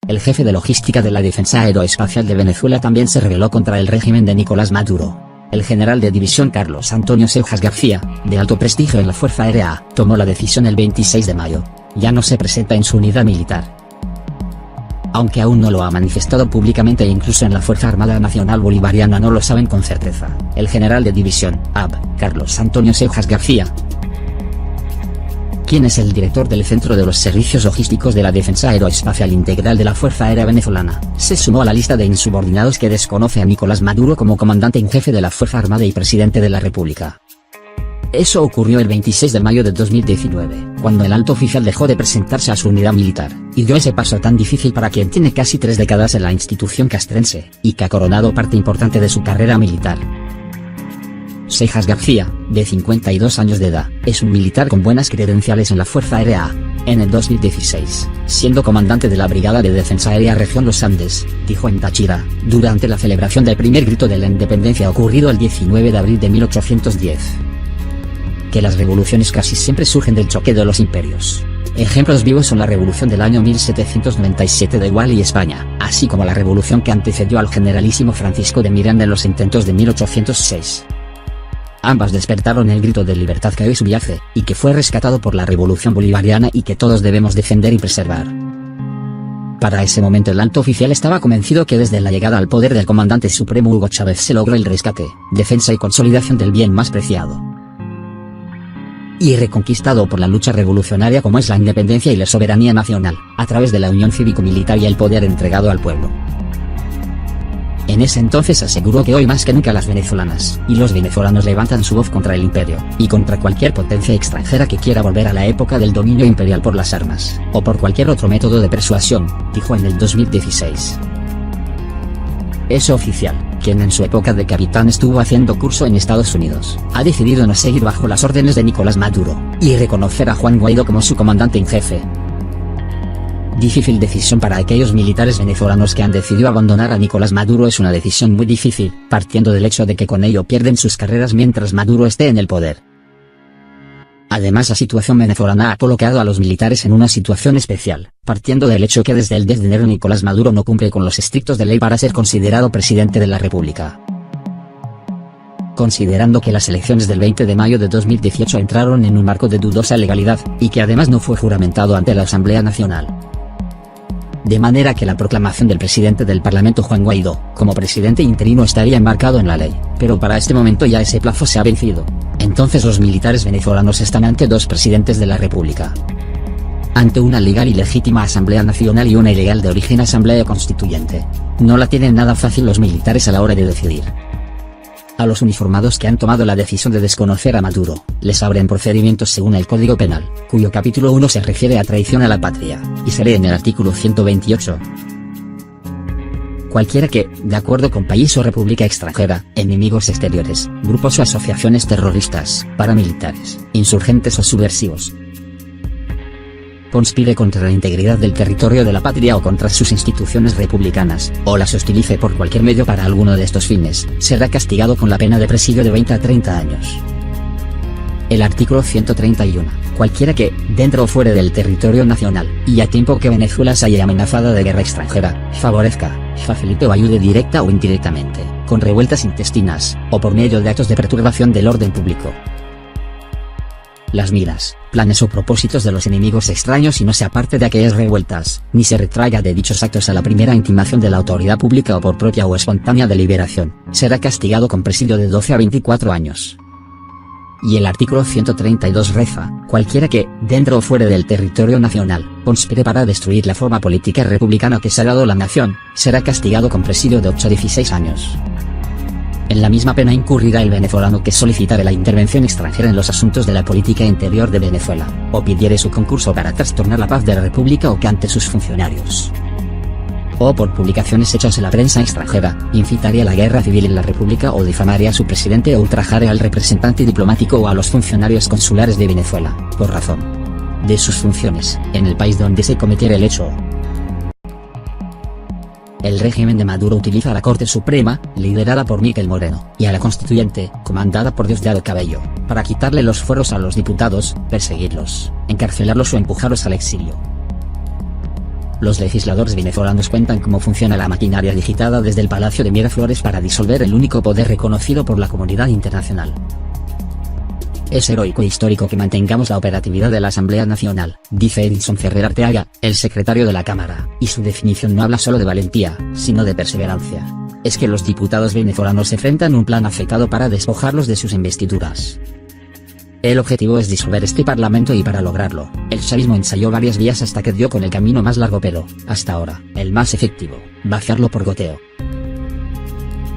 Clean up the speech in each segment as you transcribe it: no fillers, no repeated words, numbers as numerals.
El jefe de logística de la Defensa Aeroespacial de Venezuela también se rebeló contra el régimen de Nicolás Maduro. El general de división Carlos Antonio Seijas García, de alto prestigio en la Fuerza Aérea, tomó la decisión el 26 de mayo. Ya no se presenta en su unidad militar. Aunque aún no lo ha manifestado públicamente e incluso en la Fuerza Armada Nacional Bolivariana no lo saben con certeza. El general de división, AB, Carlos Antonio Seijas García, quien es el director del Centro de los Servicios Logísticos de la Defensa Aeroespacial Integral de la Fuerza Aérea Venezolana, se sumó a la lista de insubordinados que desconoce a Nicolás Maduro como comandante en jefe de la Fuerza Armada y presidente de la República. Eso ocurrió el 26 de mayo de 2019, cuando el alto oficial dejó de presentarse a su unidad militar, y dio ese paso tan difícil para quien tiene casi 3 décadas en la institución castrense, y que ha coronado parte importante de su carrera militar. Seijas García, de 52 años de edad, es un militar con buenas credenciales en la Fuerza Aérea. En el 2016, siendo comandante de la Brigada de Defensa Aérea Región Los Andes, dijo en Táchira, durante la celebración del primer grito de la independencia ocurrido el 19 de abril de 1810, que las revoluciones casi siempre surgen del choque de los imperios. Ejemplos vivos son la revolución del año 1797 de Iguala y España, así como la revolución que antecedió al generalísimo Francisco de Miranda en los intentos de 1806. Ambas despertaron el grito de libertad que hoy subyace, y que fue rescatado por la revolución bolivariana y que todos debemos defender y preservar. Para ese momento el alto oficial estaba convencido que desde la llegada al poder del comandante supremo Hugo Chávez se logró el rescate, defensa y consolidación del bien más preciado y reconquistado por la lucha revolucionaria como es la independencia y la soberanía nacional, a través de la unión cívico-militar y el poder entregado al pueblo. En ese entonces aseguró que hoy más que nunca las venezolanas y los venezolanos levantan su voz contra el imperio, y contra cualquier potencia extranjera que quiera volver a la época del dominio imperial por las armas, o por cualquier otro método de persuasión, dijo en el 2016. Ese oficial, quien en su época de capitán estuvo haciendo curso en Estados Unidos, ha decidido no seguir bajo las órdenes de Nicolás Maduro, y reconocer a Juan Guaidó como su comandante en jefe. Difícil decisión para aquellos militares venezolanos que han decidido abandonar a Nicolás Maduro. Es una decisión muy difícil, partiendo del hecho de que con ello pierden sus carreras mientras Maduro esté en el poder. Además, la situación venezolana ha colocado a los militares en una situación especial, partiendo del hecho que desde el 10 de enero Nicolás Maduro no cumple con los estrictos de ley para ser considerado presidente de la República. Considerando que las elecciones del 20 de mayo de 2018 entraron en un marco de dudosa legalidad, y que además no fue juramentado ante la Asamblea Nacional. De manera que la proclamación del presidente del Parlamento Juan Guaidó, como presidente interino estaría enmarcado en la ley, pero para este momento ya ese plazo se ha vencido. Entonces los militares venezolanos están ante dos presidentes de la República. Ante una legal y legítima Asamblea Nacional y una ilegal de origen Asamblea Constituyente. No la tienen nada fácil los militares a la hora de decidir. A los uniformados que han tomado la decisión de desconocer a Maduro, les abren procedimientos según el Código Penal, cuyo capítulo 1 se refiere a traición a la patria, y se lee en el artículo 128. Cualquiera que, de acuerdo con país o república extranjera, enemigos exteriores, grupos o asociaciones terroristas, paramilitares, insurgentes o subversivos, conspire contra la integridad del territorio de la patria o contra sus instituciones republicanas, o las hostilice por cualquier medio para alguno de estos fines, será castigado con la pena de presidio de 20 a 30 años. El artículo 131. Cualquiera que, dentro o fuera del territorio nacional, y a tiempo que Venezuela se haya amenazada de guerra extranjera, favorezca, facilite o ayude directa o indirectamente, con revueltas intestinas, o por medio de actos de perturbación del orden público, las miras, planes o propósitos de los enemigos extraños y no sea parte de aquellas revueltas, ni se retraiga de dichos actos a la primera intimación de la autoridad pública o por propia o espontánea deliberación, será castigado con presidio de 12 a 24 años. Y el artículo 132 reza, cualquiera que, dentro o fuera del territorio nacional, conspire para destruir la forma política republicana que se ha dado la nación, será castigado con presidio de 8 a 16 años. En la misma pena incurrirá el venezolano que solicitare la intervención extranjera en los asuntos de la política interior de Venezuela, o pidiere su concurso para trastornar la paz de la República o que ante sus funcionarios, o por publicaciones hechas en la prensa extranjera, incitaría a la guerra civil en la República o difamaría a su presidente o ultrajare al representante diplomático o a los funcionarios consulares de Venezuela, por razón de sus funciones, en el país donde se cometiera el hecho. El régimen de Maduro utiliza a la Corte Suprema, liderada por Miquel Moreno, y a la Constituyente, comandada por Diosdado Cabello, para quitarle los fueros a los diputados, perseguirlos, encarcelarlos o empujarlos al exilio. los legisladores venezolanos cuentan cómo funciona la maquinaria digitada desde el Palacio de Miraflores para disolver el único poder reconocido por la comunidad internacional. Es heroico e histórico que mantengamos la operatividad de la Asamblea Nacional, dice Edinson Ferrer Arteaga, el secretario de la Cámara, y su definición no habla solo de valentía, sino de perseverancia. Es que los diputados venezolanos enfrentan un plan afectado para despojarlos de sus investiduras. El objetivo es disolver este parlamento y para lograrlo, el chavismo ensayó varias vías hasta que dio con el camino más largo pero, hasta ahora, el más efectivo, vaciarlo por goteo.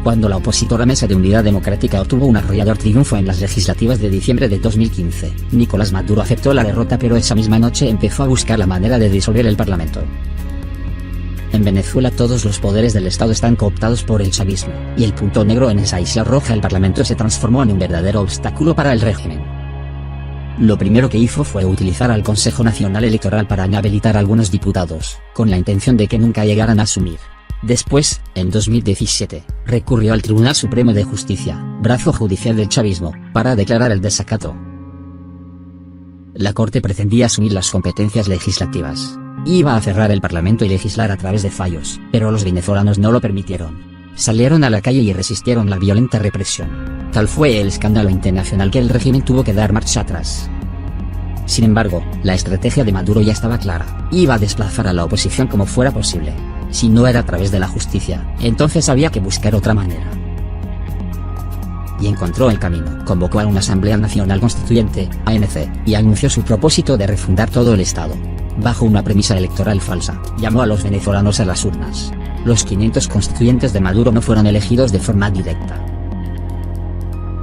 Cuando la opositora Mesa de Unidad Democrática obtuvo un arrollador triunfo en las legislativas de diciembre de 2015, Nicolás Maduro aceptó la derrota pero esa misma noche empezó a buscar la manera de disolver el parlamento. En Venezuela todos los poderes del Estado están cooptados por el chavismo, y el punto negro en esa isla roja el parlamento se transformó en un verdadero obstáculo para el régimen. Lo primero que hizo fue utilizar al Consejo Nacional Electoral para inhabilitar a algunos diputados, con la intención de que nunca llegaran a asumir. Después, en 2017, recurrió al Tribunal Supremo de Justicia, brazo judicial del chavismo, para declarar el desacato. La Corte pretendía asumir las competencias legislativas. Iba a cerrar el Parlamento y legislar a través de fallos, pero los venezolanos no lo permitieron. Salieron a la calle y resistieron la violenta represión. Tal fue el escándalo internacional que el régimen tuvo que dar marcha atrás. Sin embargo, la estrategia de Maduro ya estaba clara, iba a desplazar a la oposición como fuera posible. Si no era a través de la justicia, entonces había que buscar otra manera. Y encontró el camino. Convocó a una Asamblea Nacional Constituyente, ANC, y anunció su propósito de refundar todo el Estado. Bajo una premisa electoral falsa, llamó a los venezolanos a las urnas. Los 500 constituyentes de Maduro no fueron elegidos de forma directa,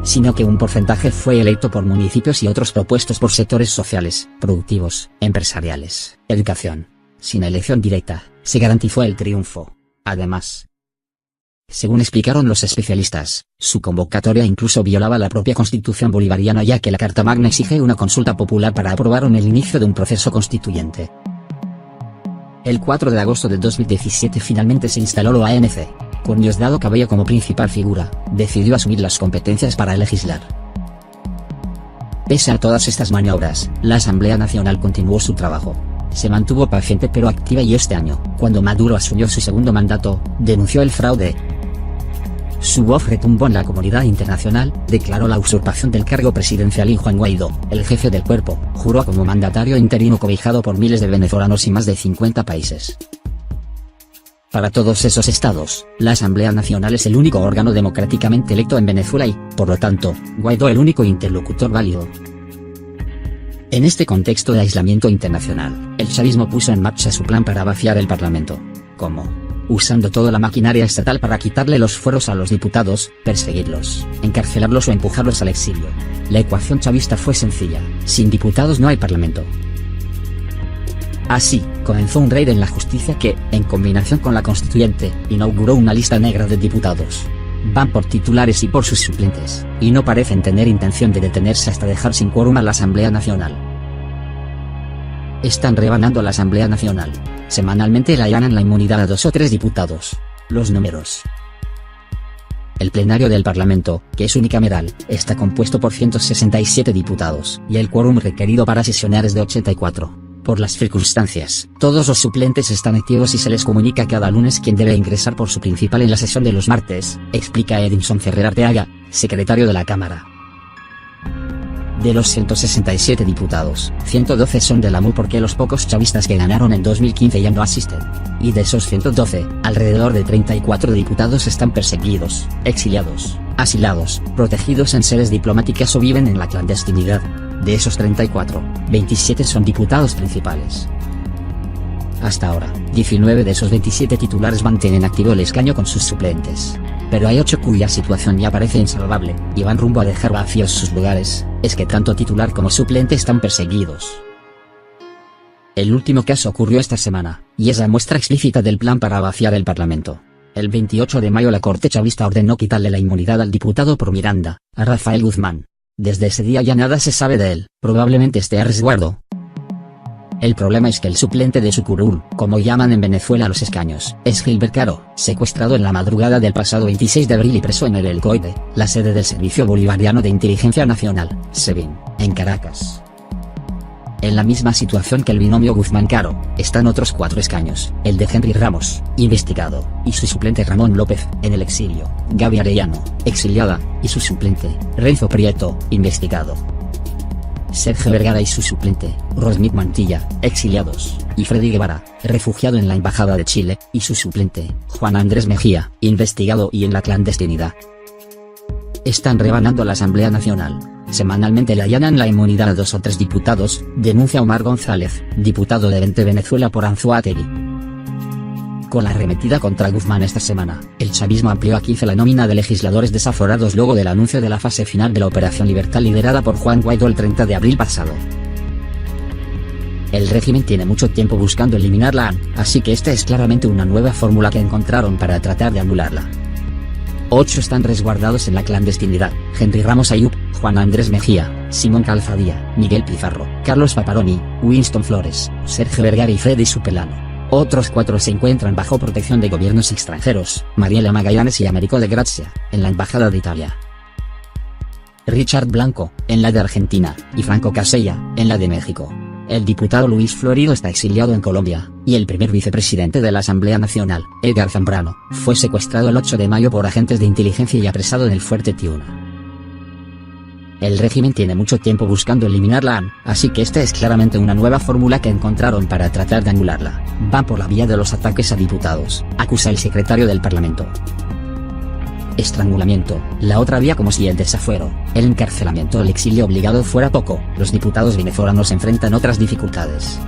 sino que un porcentaje fue electo por municipios y otros propuestos por sectores sociales, productivos, empresariales, educación. Sin elección directa, se garantizó el triunfo. Además, según explicaron los especialistas, su convocatoria incluso violaba la propia Constitución bolivariana ya que la Carta Magna exige una consulta popular para aprobar el inicio de un proceso constituyente. El 4 de agosto de 2017 finalmente se instaló la ANC. Con Diosdado Cabello como principal figura, decidió asumir las competencias para legislar. Pese a todas estas maniobras, la Asamblea Nacional continuó su trabajo. Se mantuvo paciente pero activa y este año, cuando Maduro asumió su segundo mandato, denunció el fraude. Su voz retumbó en la comunidad internacional, declaró la usurpación del cargo presidencial y Juan Guaidó, el jefe del cuerpo, juró como mandatario interino cobijado por miles de venezolanos y más de 50 países. Para todos esos estados, la Asamblea Nacional es el único órgano democráticamente electo en Venezuela y, por lo tanto, Guaidó el único interlocutor válido. En este contexto de aislamiento internacional, el chavismo puso en marcha su plan para vaciar el Parlamento. ¿Cómo? Usando toda la maquinaria estatal para quitarle los fueros a los diputados, perseguirlos, encarcelarlos o empujarlos al exilio. La ecuación chavista fue sencilla: sin diputados no hay Parlamento. Así, comenzó un raid en la justicia que, en combinación con la constituyente, inauguró una lista negra de diputados. Van por titulares y por sus suplentes, y no parecen tener intención de detenerse hasta dejar sin quórum a la Asamblea Nacional. Están rebanando a la Asamblea Nacional. Semanalmente le allanan la inmunidad a 2 o 3 diputados. Los números. El plenario del Parlamento, que es unicameral, está compuesto por 167 diputados, y el quórum requerido para sesionar es de 84. Por las circunstancias, todos los suplentes están activos y se les comunica cada lunes quién debe ingresar por su principal en la sesión de los martes, explica Edinson Ferrer Arteaga, secretario de la Cámara. De los 167 diputados, 112 son de la MU porque los pocos chavistas que ganaron en 2015 ya no asisten. Y de esos 112, alrededor de 34 diputados están perseguidos, exiliados, asilados, protegidos en sedes diplomáticas o viven en la clandestinidad. De esos 34, 27 son diputados principales. Hasta ahora, 19 de esos 27 titulares mantienen activo el escaño con sus suplentes. Pero hay 8 cuya situación ya parece insalvable, y van rumbo a dejar vacíos sus lugares. Es que tanto titular como suplente están perseguidos. El último caso ocurrió esta semana, y es la muestra explícita del plan para vaciar el Parlamento. El 28 de mayo la Corte chavista ordenó quitarle la inmunidad al diputado por Miranda, a Rafael Guzmán. Desde ese día ya nada se sabe de él, probablemente esté a resguardo. El problema es que el suplente de su curul, como llaman en Venezuela los escaños, es Gilbert Caro, secuestrado en la madrugada del pasado 26 de abril y preso en el Elcoide, la sede del Servicio Bolivariano de Inteligencia Nacional, SEBIN, en Caracas. En la misma situación que el binomio Guzmán-Caro, están otros 4 escaños, el de Henry Ramos, investigado, y su suplente Ramón López, en el exilio, Gaby Arellano, exiliada, y su suplente, Renzo Prieto, investigado. Sergio Vergara y su suplente, Rosmith Mantilla, exiliados, y Freddy Guevara, refugiado en la Embajada de Chile, y su suplente, Juan Andrés Mejía, investigado y en la clandestinidad. Están rebanando la Asamblea Nacional. Semanalmente le allanan la inmunidad a 2 o 3 diputados, denuncia Omar González, diputado de Vente Venezuela por Anzoátegui. Con la arremetida contra Guzmán esta semana, el chavismo amplió a 15 la nómina de legisladores desaforados luego del anuncio de la fase final de la Operación Libertad liderada por Juan Guaidó el 30 de abril pasado. El régimen tiene mucho tiempo buscando eliminarla, así que esta es claramente una nueva fórmula que encontraron para tratar de anularla. 8 están resguardados en la clandestinidad: Henry Ramos Ayub, Juan Andrés Mejía, Simón Calzadilla, Miguel Pizarro, Carlos Paparoni, Winston Flores, Sergio Vergara y Freddy Supelano. Otros 4 se encuentran bajo protección de gobiernos extranjeros: Mariela Magallanes y Américo de Grazia, en la Embajada de Italia; Richard Blanco, en la de Argentina, y Franco Casella, en la de México. El diputado Luis Florido está exiliado en Colombia, y el primer vicepresidente de la Asamblea Nacional, Edgar Zambrano, fue secuestrado el 8 de mayo por agentes de inteligencia y apresado en el Fuerte Tiuna. El régimen tiene mucho tiempo buscando eliminarla, así que esta es claramente una nueva fórmula que encontraron para tratar de anularla. Van por la vía de los ataques a diputados, acusa el secretario del Parlamento. Estrangulamiento, la otra vía, como si el desafuero, el encarcelamiento o el exilio obligado fuera poco. Los diputados venezolanos enfrentan otras dificultades.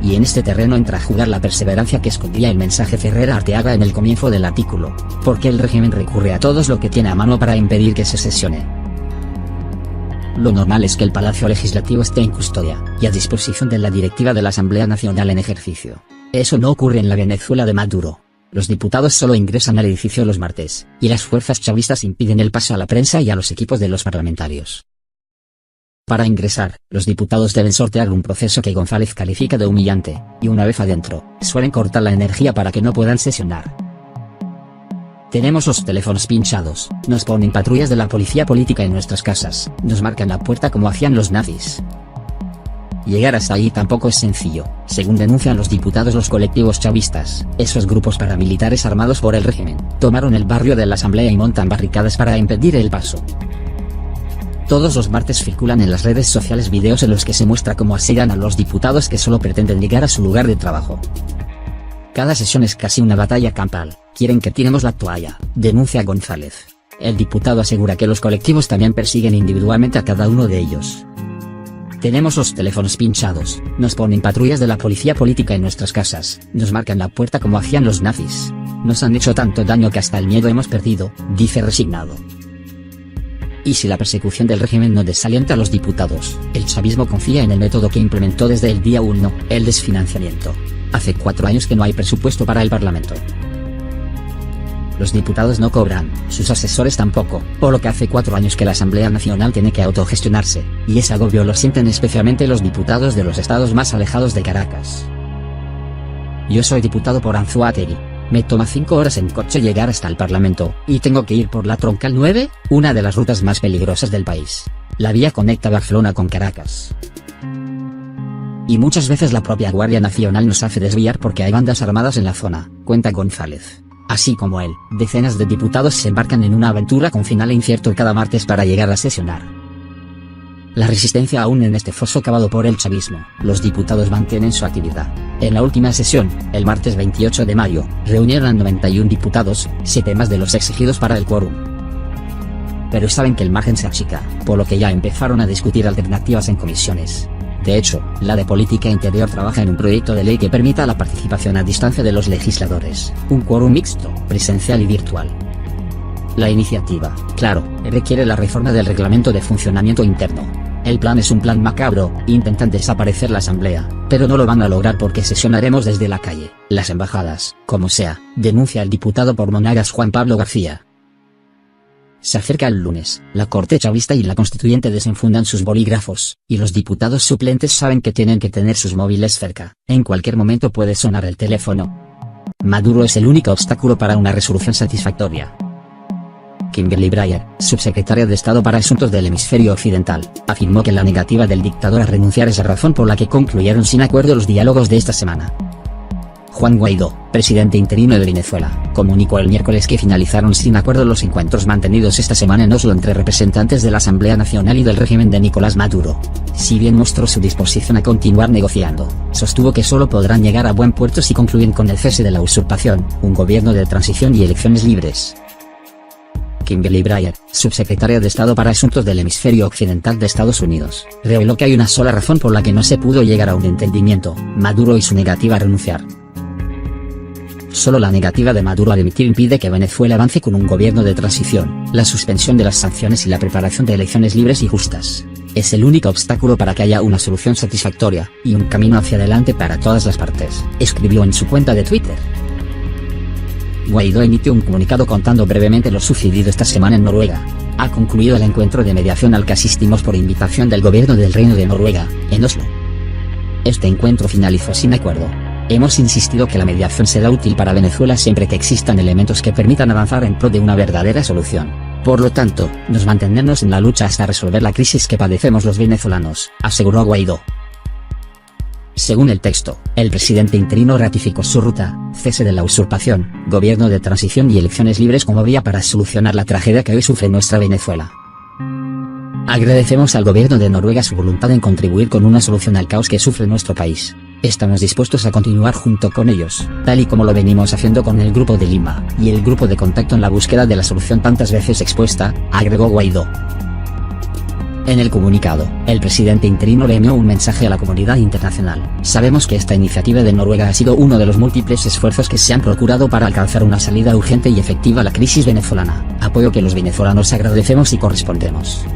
Y en este terreno entra a jugar la perseverancia que escondía el mensaje Ferrer Arteaga en el comienzo del artículo, porque el régimen recurre a todo lo que tiene a mano para impedir que se sesione. Lo normal es que el Palacio Legislativo esté en custodia, y a disposición de la directiva de la Asamblea Nacional en ejercicio. Eso no ocurre en la Venezuela de Maduro. Los diputados solo ingresan al edificio los martes, y las fuerzas chavistas impiden el paso a la prensa y a los equipos de los parlamentarios. Para ingresar, los diputados deben sortear un proceso que González califica de humillante, y una vez adentro, suelen cortar la energía para que no puedan sesionar. Tenemos los teléfonos pinchados, nos ponen patrullas de la policía política en nuestras casas, nos marcan la puerta como hacían los nazis. Llegar hasta ahí tampoco es sencillo, según denuncian los diputados. Los colectivos chavistas, esos grupos paramilitares armados por el régimen, tomaron el barrio de la Asamblea y montan barricadas para impedir el paso. Todos los martes circulan en las redes sociales videos en los que se muestra cómo asedian a los diputados que solo pretenden llegar a su lugar de trabajo. Cada sesión es casi una batalla campal, quieren que tiremos la toalla, denuncia González. El diputado asegura que los colectivos también persiguen individualmente a cada uno de ellos. Tenemos los teléfonos pinchados, nos ponen patrullas de la policía política en nuestras casas, nos marcan la puerta como hacían los nazis. Nos han hecho tanto daño que hasta el miedo hemos perdido, dice resignado. Y si la persecución del régimen no desalienta a los diputados, el chavismo confía en el método que implementó desde el día 1, el desfinanciamiento. Hace 4 años que no hay presupuesto para el Parlamento. Los diputados no cobran, sus asesores tampoco, por lo que hace 4 años que la Asamblea Nacional tiene que autogestionarse, y ese agobio lo sienten especialmente los diputados de los estados más alejados de Caracas. Yo soy diputado por Anzoátegui. Me toma 5 horas en coche llegar hasta el Parlamento, y tengo que ir por la Troncal 9, una de las rutas más peligrosas del país. La vía conecta Barcelona con Caracas. Y muchas veces la propia Guardia Nacional nos hace desviar porque hay bandas armadas en la zona, cuenta González. Así como él, decenas de diputados se embarcan en una aventura con final incierto cada martes para llegar a sesionar. La resistencia aún en este foso cavado por el chavismo, los diputados mantienen su actividad. En la última sesión, el martes 28 de mayo, reunieron a 91 diputados, 7 más de los exigidos para el quórum. Pero saben que el margen se achica, por lo que ya empezaron a discutir alternativas en comisiones. De hecho, la de Política Interior trabaja en un proyecto de ley que permita la participación a distancia de los legisladores, un quórum mixto, presencial y virtual. La iniciativa, claro, requiere la reforma del reglamento de funcionamiento interno. El plan es un plan macabro, intentan desaparecer la asamblea, pero no lo van a lograr porque sesionaremos desde la calle, las embajadas, como sea, denuncia el diputado por Monagas Juan Pablo García. Se acerca el lunes, la Corte chavista y la Constituyente desenfundan sus bolígrafos, y los diputados suplentes saben que tienen que tener sus móviles cerca, en cualquier momento puede sonar el teléfono. Maduro es el único obstáculo para una resolución satisfactoria. Kimberly Breier, subsecretaria de Estado para Asuntos del Hemisferio Occidental, afirmó que la negativa del dictador a renunciar es la razón por la que concluyeron sin acuerdo los diálogos de esta semana. Juan Guaidó, presidente interino de Venezuela, comunicó el miércoles que finalizaron sin acuerdo los encuentros mantenidos esta semana en Oslo entre representantes de la Asamblea Nacional y del régimen de Nicolás Maduro. Si bien mostró su disposición a continuar negociando, sostuvo que solo podrán llegar a buen puerto si concluyen con el cese de la usurpación, un gobierno de transición y elecciones libres. Kimberly Breier, subsecretaria de Estado para Asuntos del Hemisferio Occidental de Estados Unidos, reveló que hay una sola razón por la que no se pudo llegar a un entendimiento: Maduro y su negativa a renunciar. Solo la negativa de Maduro a dimitir impide que Venezuela avance con un gobierno de transición, la suspensión de las sanciones y la preparación de elecciones libres y justas. Es el único obstáculo para que haya una solución satisfactoria, y un camino hacia adelante para todas las partes, escribió en su cuenta de Twitter. Guaidó emitió un comunicado contando brevemente lo sucedido esta semana en Noruega. Ha concluido el encuentro de mediación al que asistimos por invitación del gobierno del Reino de Noruega, en Oslo. Este encuentro finalizó sin acuerdo. Hemos insistido que la mediación será útil para Venezuela siempre que existan elementos que permitan avanzar en pro de una verdadera solución. Por lo tanto, nos mantendremos en la lucha hasta resolver la crisis que padecemos los venezolanos, aseguró Guaidó. Según el texto, el presidente interino ratificó su ruta: cese de la usurpación, gobierno de transición y elecciones libres como vía para solucionar la tragedia que hoy sufre nuestra Venezuela. Agradecemos al gobierno de Noruega su voluntad en contribuir con una solución al caos que sufre nuestro país. Estamos dispuestos a continuar junto con ellos, tal y como lo venimos haciendo con el Grupo de Lima, y el Grupo de Contacto en la búsqueda de la solución tantas veces expuesta, agregó Guaidó. En el comunicado, el presidente interino le envió un mensaje a la comunidad internacional: sabemos que esta iniciativa de Noruega ha sido uno de los múltiples esfuerzos que se han procurado para alcanzar una salida urgente y efectiva a la crisis venezolana, apoyo que los venezolanos agradecemos y correspondemos.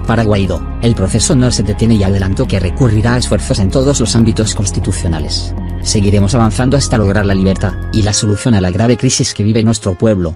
Para Guaidó, el proceso no se detiene y adelantó que recurrirá a esfuerzos en todos los ámbitos constitucionales. Seguiremos avanzando hasta lograr la libertad y la solución a la grave crisis que vive nuestro pueblo.